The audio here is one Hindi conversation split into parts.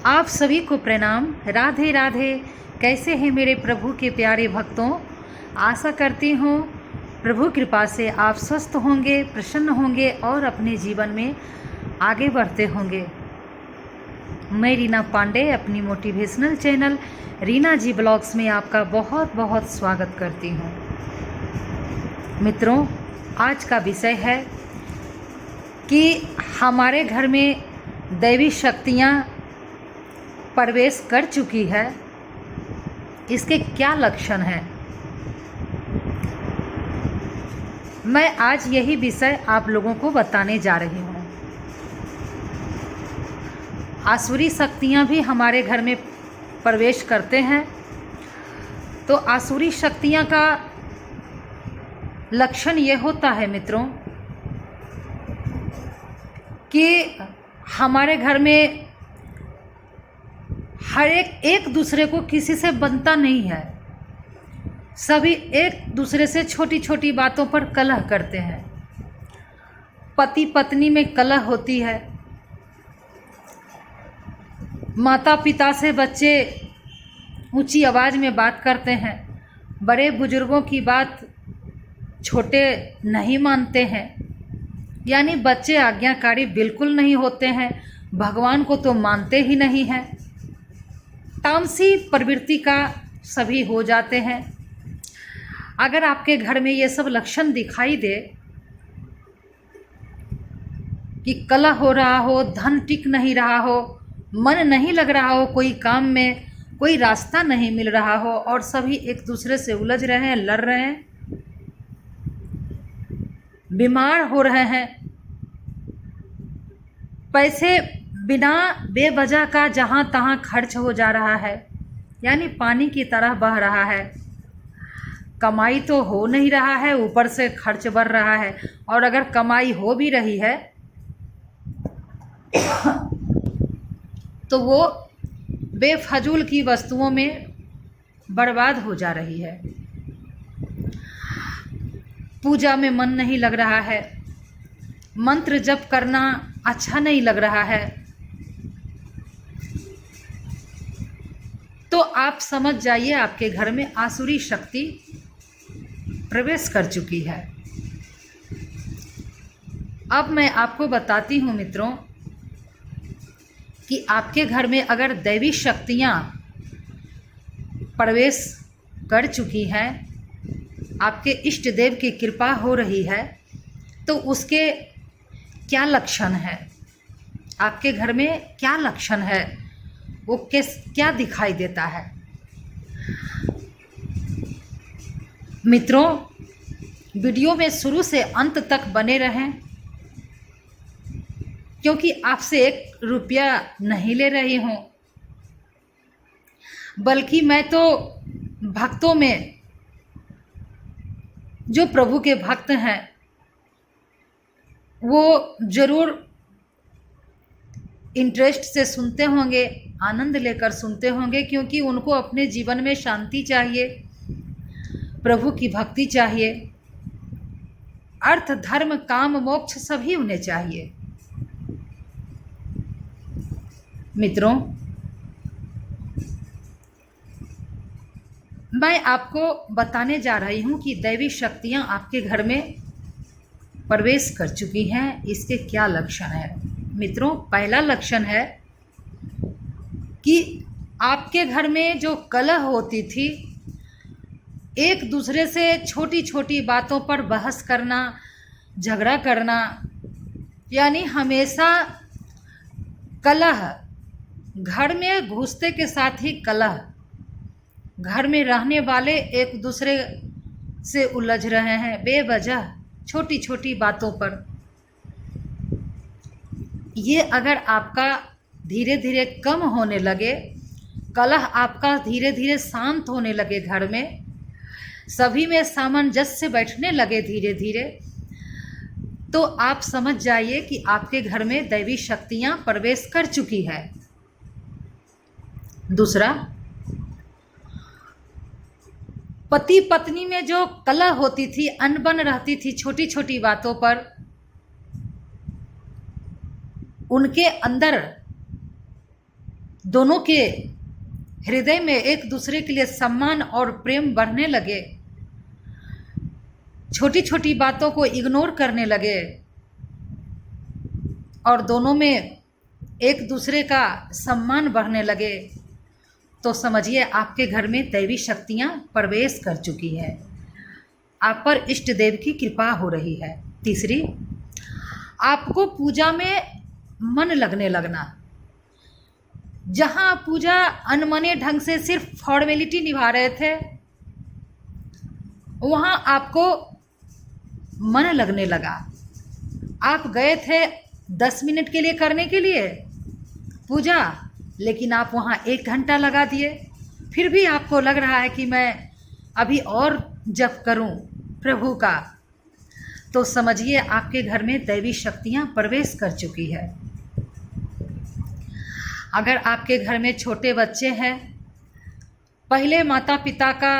आप सभी को प्रणाम। राधे राधे। कैसे हैं मेरे प्रभु के प्यारे भक्तों। आशा करती हूँ प्रभु कृपा से आप स्वस्थ होंगे, प्रसन्न होंगे और अपने जीवन में आगे बढ़ते होंगे। मैं रीना पांडे अपनी मोटिवेशनल चैनल रीना जी ब्लॉग्स में आपका बहुत बहुत स्वागत करती हूँ। मित्रों, आज का विषय है कि हमारे घर में दैवी शक्तियाँ प्रवेश कर चुकी है, इसके क्या लक्षण हैं। मैं आज यही विषय आप लोगों को बताने जा रही हूँ। आसुरी शक्तियाँ भी हमारे घर में प्रवेश करते हैं, तो आसुरी शक्तियाँ का लक्षण ये होता है मित्रों कि हमारे घर में हर एक दूसरे को किसी से बनता नहीं है। सभी एक दूसरे से छोटी छोटी बातों पर कलह करते हैं। पति पत्नी में कलह होती है। माता पिता से बच्चे ऊंची आवाज़ में बात करते हैं। बड़े बुजुर्गों की बात छोटे नहीं मानते हैं। यानी बच्चे आज्ञाकारी बिल्कुल नहीं होते हैं। भगवान को तो मानते ही नहीं हैं। तामसी प्रवृत्ति का सभी हो जाते हैं। अगर आपके घर में ये सब लक्षण दिखाई दे कि कलह हो रहा हो, धन टिक नहीं रहा हो, मन नहीं लग रहा हो, कोई काम में कोई रास्ता नहीं मिल रहा हो और सभी एक दूसरे से उलझ रहे हैं, लड़ रहे हैं, बीमार हो रहे हैं, पैसे बिना बेवजह का जहाँ तहाँ खर्च हो जा रहा है, यानी पानी की तरह बह रहा है। कमाई तो हो नहीं रहा है, ऊपर से खर्च बढ़ रहा है। और अगर कमाई हो भी रही है तो वो बेफजूल की वस्तुओं में बर्बाद हो जा रही है। पूजा में मन नहीं लग रहा है, मंत्र जप करना अच्छा नहीं लग रहा है, तो आप समझ जाइए आपके घर में आसुरी शक्ति प्रवेश कर चुकी है। अब मैं आपको बताती हूँ मित्रों कि आपके घर में अगर दैवी शक्तियाँ प्रवेश कर चुकी हैं, आपके इष्ट देव की कृपा हो रही है, तो उसके क्या लक्षण है, आपके घर में क्या लक्षण है, वो क्या दिखाई देता है। मित्रों, वीडियो में शुरू से अंत तक बने रहें, क्योंकि आपसे 1 रुपया नहीं ले रही हूँ, बल्कि मैं तो भक्तों में जो प्रभु के भक्त हैं वो ज़रूर इंटरेस्ट से सुनते होंगे, आनंद लेकर सुनते होंगे, क्योंकि उनको अपने जीवन में शांति चाहिए, प्रभु की भक्ति चाहिए, अर्थ धर्म काम मोक्ष सभी उन्हें चाहिए। मित्रों, मैं आपको बताने जा रही हूँ कि दैवी शक्तियाँ आपके घर में प्रवेश कर चुकी हैं, इसके क्या लक्षण है। मित्रों, पहला लक्षण है कि आपके घर में जो कलह होती थी, एक दूसरे से छोटी छोटी बातों पर बहस करना, झगड़ा करना, यानी हमेशा कलह, घर में घुसते के साथ ही कलह, घर में रहने वाले एक दूसरे से उलझ रहे हैं बेवजह छोटी छोटी बातों पर। ये अगर आपका धीरे धीरे कम होने लगे, कलह आपका धीरे धीरे शांत होने लगे, घर में सभी में सामंजस्य बैठने लगे धीरे धीरे, तो आप समझ जाइए कि आपके घर में दैवी शक्तियाँ प्रवेश कर चुकी है। दूसरा, पति पत्नी में जो कलह होती थी, अनबन रहती थी छोटी छोटी बातों पर, उनके अंदर दोनों के हृदय में एक दूसरे के लिए सम्मान और प्रेम बढ़ने लगे, छोटी छोटी बातों को इग्नोर करने लगे और दोनों में एक दूसरे का सम्मान बढ़ने लगे, तो समझिए आपके घर में दैवी शक्तियाँ प्रवेश कर चुकी है, आप पर इष्ट देव की कृपा हो रही है। तीसरी, आपको पूजा में मन लगने लगना। जहाँ पूजा अनमने ढंग से सिर्फ फॉर्मेलिटी निभा रहे थे, वहाँ आपको मन लगने लगा। आप गए थे 10 मिनट के लिए करने के लिए पूजा, लेकिन आप वहाँ 1 घंटा लगा दिए। फिर भी आपको लग रहा है कि मैं अभी और जप करूं प्रभु का, तो समझिए आपके घर में दैवी शक्तियाँ प्रवेश कर चुकी है। अगर आपके घर में छोटे बच्चे हैं, पहले माता पिता का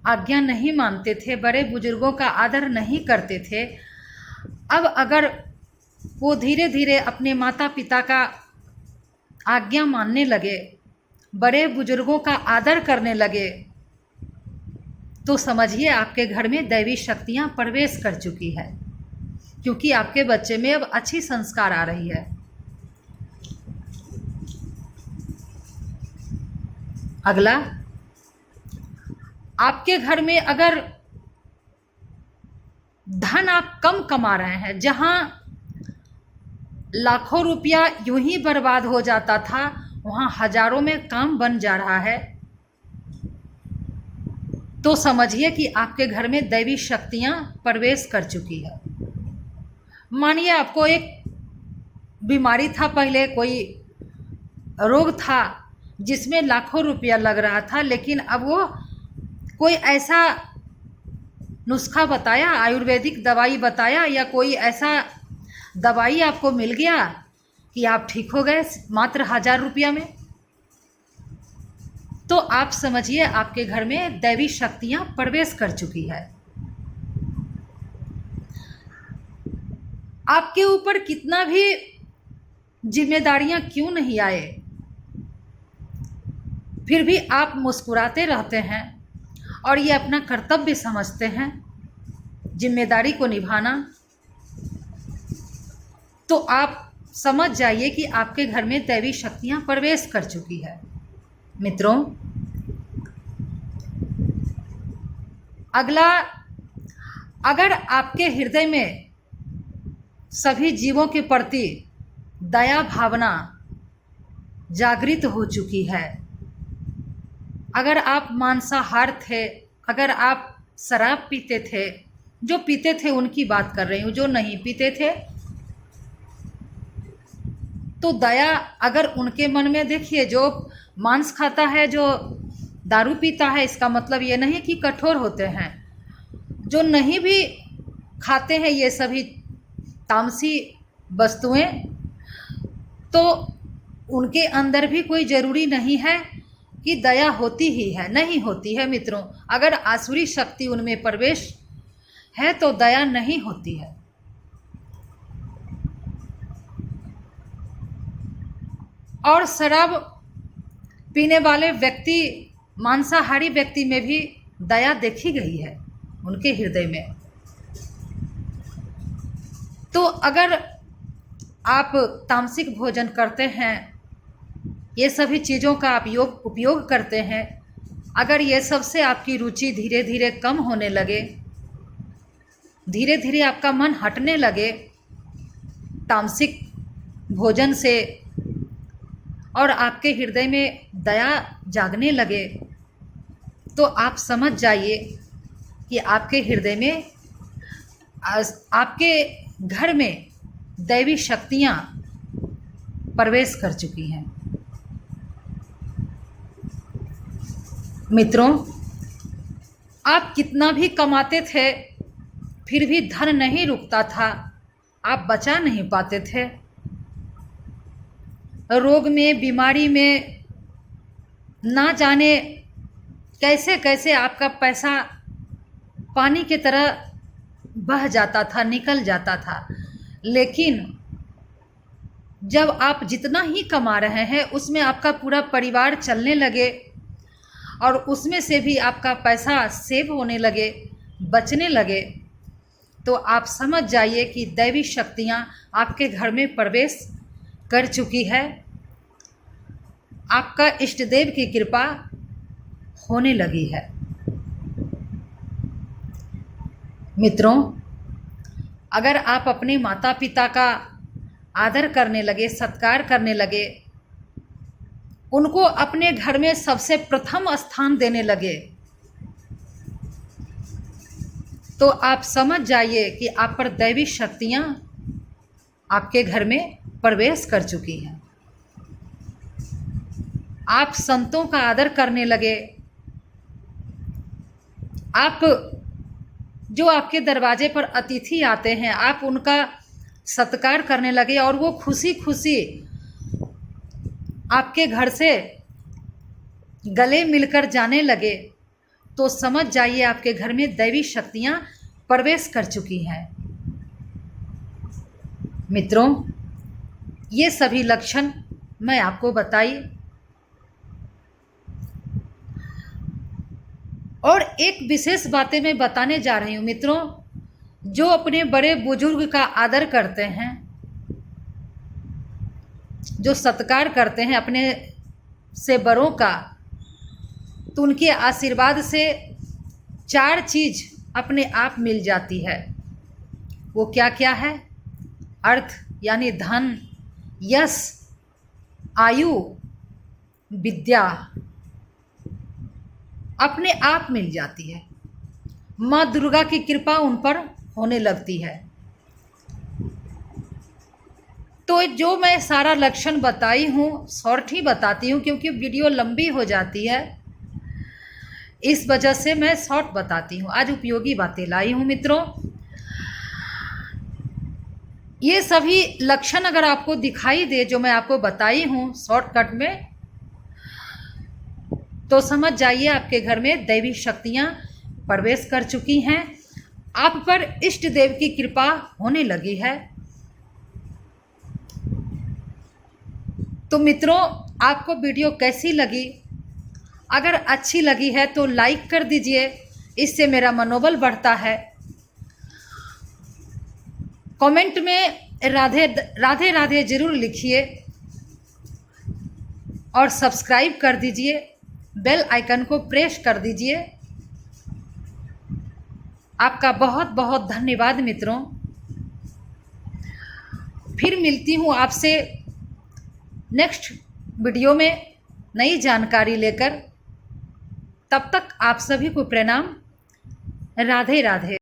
आज्ञा नहीं मानते थे, बड़े बुजुर्गों का आदर नहीं करते थे, अब अगर वो धीरे धीरे अपने माता पिता का आज्ञा मानने लगे, बड़े बुजुर्गों का आदर करने लगे, तो समझिए आपके घर में दैवी शक्तियाँ प्रवेश कर चुकी है, क्योंकि आपके बच्चे में अब अच्छी संस्कार आ रही है। अगला, आपके घर में अगर धन आप कम कमा रहे हैं, जहां लाखों रुपया यूं ही बर्बाद हो जाता था, वहां हजारों में काम बन जा रहा है, तो समझिए कि आपके घर में दैवी शक्तियां प्रवेश कर चुकी है। मानिए आपको एक बीमारी था, पहले कोई रोग था जिसमें लाखों रुपया लग रहा था, लेकिन अब वो कोई ऐसा नुस्खा बताया, आयुर्वेदिक दवाई बताया, या कोई ऐसा दवाई आपको मिल गया कि आप ठीक हो गए मात्र 1000 रुपया में, तो आप समझिए आपके घर में दैवी शक्तियां प्रवेश कर चुकी है। आपके ऊपर कितना भी जिम्मेदारियां क्यों नहीं आए, फिर भी आप मुस्कुराते रहते हैं और ये अपना कर्तव्य समझते हैं जिम्मेदारी को निभाना, तो आप समझ जाइए कि आपके घर में दैवी शक्तियां प्रवेश कर चुकी है। मित्रों, अगला, अगर आपके हृदय में सभी जीवों के प्रति दया भावना जागृत हो चुकी है, अगर आप मांसाहार थे, अगर आप शराब पीते थे, जो पीते थे उनकी बात कर रही हूँ, जो नहीं पीते थे, तो दया अगर उनके मन में, देखिए जो मांस खाता है, जो दारू पीता है, इसका मतलब ये नहीं कि कठोर होते हैं, जो नहीं भी खाते हैं ये सभी तामसी वस्तुएं, तो उनके अंदर भी कोई ज़रूरी नहीं है कि दया होती ही है, नहीं होती है मित्रों। अगर आसुरी शक्ति उनमें प्रवेश है तो दया नहीं होती है। और शराब पीने वाले व्यक्ति, मांसाहारी व्यक्ति में भी दया देखी गई है उनके हृदय में। तो अगर आप तामसिक भोजन करते हैं, ये सभी चीज़ों का आप उपयोग करते हैं, अगर ये सब से आपकी रुचि धीरे धीरे कम होने लगे, धीरे धीरे आपका मन हटने लगे तामसिक भोजन से, और आपके हृदय में दया जागने लगे, तो आप समझ जाइए कि आपके हृदय में, आपके घर में दैवी शक्तियाँ प्रवेश कर चुकी हैं। मित्रों, आप कितना भी कमाते थे फिर भी धन नहीं रुकता था, आप बचा नहीं पाते थे। रोग में, बीमारी में, ना जाने कैसे कैसे आपका पैसा पानी की तरह बह जाता था, निकल जाता था। लेकिन जब आप जितना ही कमा रहे हैं उसमें आपका पूरा परिवार चलने लगे और उसमें से भी आपका पैसा सेव होने लगे, बचने लगे, तो आप समझ जाइए कि दैवी शक्तियाँ आपके घर में प्रवेश कर चुकी है। आपका इष्ट देव की कृपा होने लगी है। मित्रों, अगर आप अपने माता पिता का आदर करने लगे, सत्कार करने लगे, उनको अपने घर में सबसे प्रथम स्थान देने लगे, तो आप समझ जाइए कि आप पर दैवी शक्तियाँ आपके घर में प्रवेश कर चुकी हैं। आप संतों का आदर करने लगे, आप जो आपके दरवाजे पर अतिथि आते हैं आप उनका सत्कार करने लगे और वो खुशी खुशी आपके घर से गले मिलकर जाने लगे, तो समझ जाइए आपके घर में दैवी शक्तियाँ प्रवेश कर चुकी हैं। मित्रों, ये सभी लक्षण मैं आपको बताई, और एक विशेष बातें मैं बताने जा रही हूँ। मित्रों, जो अपने बड़े बुजुर्ग का आदर करते हैं, जो सत्कार करते हैं अपने से बड़ों का, तो उनके आशीर्वाद से 4 चीज़ अपने आप मिल जाती है। वो क्या क्या है? अर्थ यानी धन, यश, आयु, विद्या अपने आप मिल जाती है। माँ दुर्गा की कृपा उन पर होने लगती है। तो जो मैं सारा लक्षण बताई हूँ शॉर्ट ही बताती हूँ, क्योंकि वीडियो लंबी हो जाती है, इस वजह से मैं शॉर्ट बताती हूँ। आज उपयोगी बातें लाई हूँ। मित्रों, ये सभी लक्षण अगर आपको दिखाई दे जो मैं आपको बताई हूँ शॉर्टकट में, तो समझ जाइए आपके घर में दैवी शक्तियाँ प्रवेश कर चुकी हैं। आप पर इष्ट देव की कृपा होने लगी है। तो मित्रों, आपको वीडियो कैसी लगी? अगर अच्छी लगी है तो लाइक कर दीजिए, इससे मेरा मनोबल बढ़ता है। कमेंट में राधे राधे राधे ज़रूर लिखिए और सब्सक्राइब कर दीजिए, बेल आइकन को प्रेस कर दीजिए। आपका बहुत बहुत धन्यवाद मित्रों। फिर मिलती हूँ आपसे नेक्स्ट वीडियो में नई जानकारी लेकर। तब तक आप सभी को प्रणाम। राधे राधे।